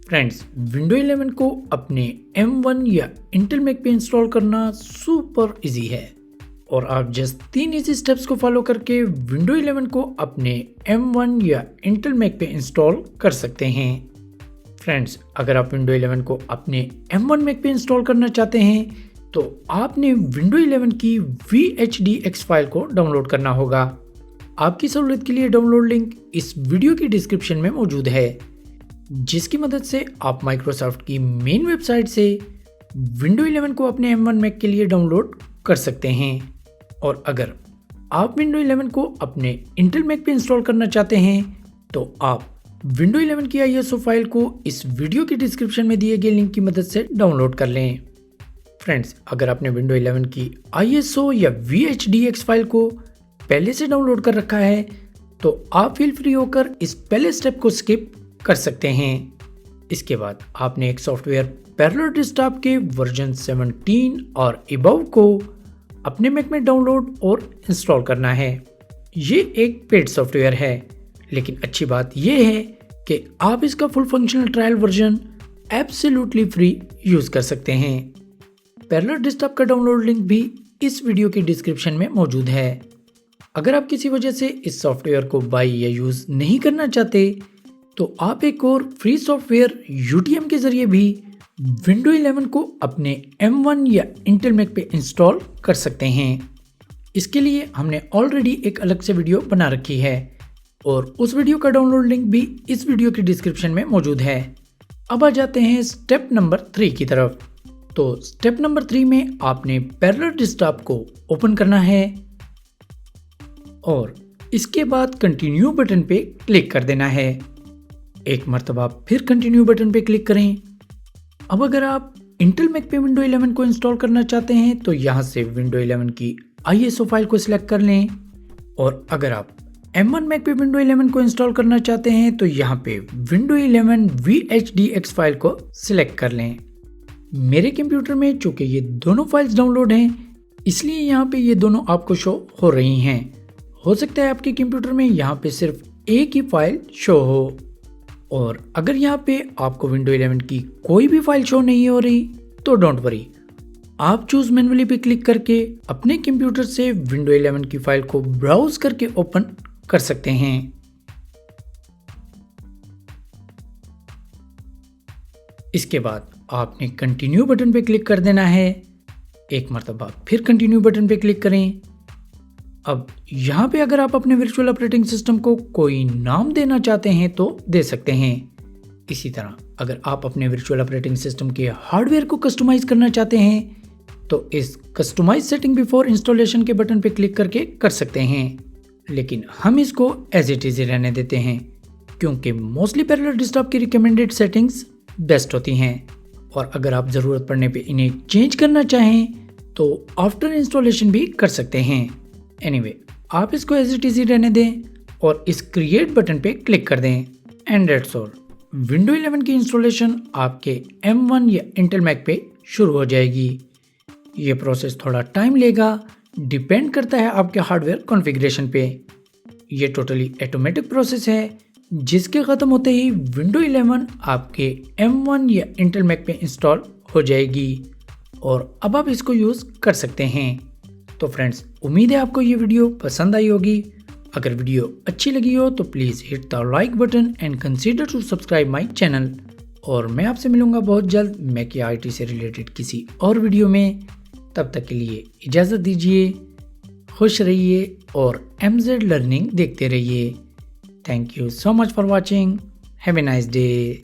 Friends, window 11 को अपने M1 या इंटेल मैक पे इंस्टॉल करना सुपर इजी है और आप जस्ट 3 इजी स्टेप्स को फॉलो करके विंडो 11 को अपने M1 या इंटेल मैक पे इंस्टॉल कर सकते हैं। फ्रेंड्स, अगर आप विंडो 11 को अपने M1 मैक पे इंस्टॉल करना चाहते हैं तो आपने विंडो 11 की VHDX फाइल को डाउनलोड करना होगा। आपकी सहूलियत के लिए डाउनलोड लिंक इस वीडियो की डिस्क्रिप्शन में मौजूद है, जिसकी मदद से आप माइक्रोसॉफ्ट की मेन वेबसाइट से विंडो 11 को अपने M1 मैक के लिए डाउनलोड कर सकते हैं। और अगर आप विंडो 11 को अपने इंटेल मैक पे इंस्टॉल करना चाहते हैं तो आप विंडो 11 की ISO फाइल को इस वीडियो की डिस्क्रिप्शन में दिए गए लिंक की मदद से डाउनलोड कर लें। फ्रेंड्स, अगर आपने विंडो 11 की ISO या VHDX फाइल को पहले से डाउनलोड कर रखा है तो आप फील फ्री होकर इस पहले स्टेप को स्किप कर सकते हैं। इसके बाद आपने एक सॉफ्टवेयर पैरेलल डेस्कटॉप के वर्जन 17 और अबव को अपने मैक में डाउनलोड और इंस्टॉल करना है। ये एक पेड सॉफ्टवेयर है, लेकिन अच्छी बात यह है कि आप इसका full functional trial version absolutely free use कर सकते हैं। पैरेलल डेस्कटॉप का डाउनलोड लिंक भी इस वीडियो की डिस्क्रिप्शन में मौजूद है। अगर आप किसी वजह से इस सॉफ्टवेयर को बाई या यूज नहीं करना चाहते तो आप एक और फ्री सॉफ्टवेयर UTM के जरिए भी विंडो 11 को अपने M1 या इंटेल मैक पे इंस्टॉल कर सकते हैं। इसके लिए हमने ऑलरेडी एक अलग से वीडियो बना रखी है और उस वीडियो का डाउनलोड लिंक भी इस वीडियो की डिस्क्रिप्शन में मौजूद है। अब आ जाते हैं स्टेप नंबर 3 की तरफ। तो स्टेप नंबर 3 में आपने पैरेलल डेस्कटॉप को ओपन करना है और इसके बाद कंटिन्यू बटन पे क्लिक कर देना है। एक मर्तबा फिर कंटिन्यू बटन पे क्लिक करें। अब अगर आप इंटेल मैक पे विंडो 11 को इंस्टॉल करना चाहते हैं तो यहाँ से विंडो 11 की ISO फाइल को सिलेक्ट कर लें और अगर आप M1 मैक पे विंडो 11 को इंस्टॉल करना चाहते हैं तो यहाँ पे विंडो 11 VHDX फाइल को सिलेक्ट कर लें। मेरे कंप्यूटर में चूंकि ये दोनों फाइल्स डाउनलोड हैं, इसलिए यहाँ पे ये दोनों आपको शो हो रही हैं। हो सकता है आपके कंप्यूटर में यहाँ पे सिर्फ एक ही फाइल शो हो, और अगर यहाँ पे आपको विंडो 11 की कोई भी फाइल शो नहीं हो रही तो डोंट वरी, आप चूज मैन्युअली पे क्लिक करके अपने कंप्यूटर से विंडो 11 की फाइल को ब्राउज करके ओपन कर सकते हैं। इसके बाद आपने कंटिन्यू बटन पे क्लिक कर देना है। एक मर्तबा फिर कंटिन्यू बटन पे क्लिक करें। अब यहाँ पे अगर आप अपने वर्चुअल ऑपरेटिंग सिस्टम को कोई नाम देना चाहते हैं तो दे सकते हैं। इसी तरह अगर आप अपने वर्चुअल ऑपरेटिंग सिस्टम के हार्डवेयर को कस्टमाइज करना चाहते हैं तो इस कस्टमाइज सेटिंग बिफोर इंस्टॉलेशन के बटन पे क्लिक करके कर सकते हैं, लेकिन हम इसको एज इट इज रहने देते हैं क्योंकि मोस्टली पैरेलल डेस्कटॉप की रिकमेंडेड सेटिंग्स बेस्ट होती हैं और अगर आप ज़रूरत पड़ने पे इन्हें चेंज करना चाहें तो आफ्टर इंस्टॉलेशन भी कर सकते हैं। एनीवे, आप इसको एज इट इज रहने दें और इस क्रिएट बटन पे क्लिक कर दें एंड दैट्स ऑल। विंडो 11 की इंस्टॉलेशन आपके M1 या इंटेल मैक पे शुरू हो जाएगी। ये प्रोसेस थोड़ा टाइम लेगा, डिपेंड करता है आपके हार्डवेयर कॉन्फ़िगरेशन पे। ये टोटली ऑटोमेटिक प्रोसेस है जिसके ख़त्म होते ही विंडो 11 आपके M1 या इंटेल मैक पे इंस्टॉल हो जाएगी और अब आप इसको यूज़ कर सकते हैं। तो फ्रेंड्स, उम्मीद है आपको ये वीडियो पसंद आई होगी। अगर वीडियो अच्छी लगी हो तो please hit the like button and consider to subscribe my channel. और मैं आपसे मिलूंगा बहुत जल्द मैक या IT से रिलेटेड किसी और वीडियो में। तब तक के लिए इजाज़त दीजिए, खुश रहिए और MZ लर्निंग देखते रहिए। Thank you so much for watching. Have a nice day.